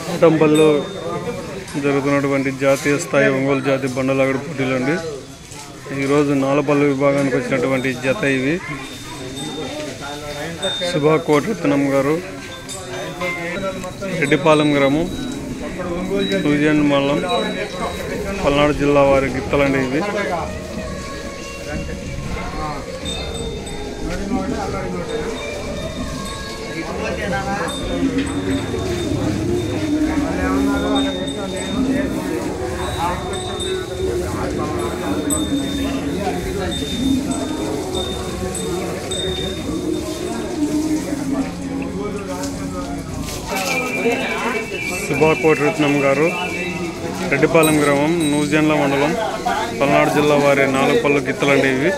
కోటంపల్లిలో జరుగుతున్నటువంటి జాతీయ స్థాయి ఒంగోలు జాతి బండలాగుడు పోటీలు అండి. ఈరోజు నాలపల్లి విభాగానికి వచ్చినటువంటి జత ఇవి. సుభా కోటరత్నం గారు, రెడ్డిపాలెం గ్రామం, సూజన్ మండలం, పల్నాడు జిల్లా వారి గిత్తలండి ఇవి. సుభా కోటరత్నం గారు, రెడ్డిపాలెం గ్రామం, నూజెండ్ల మండలం, పల్నాడు జిల్లా వారి 4 పళ్ళు గిత్తలండి ఇవి.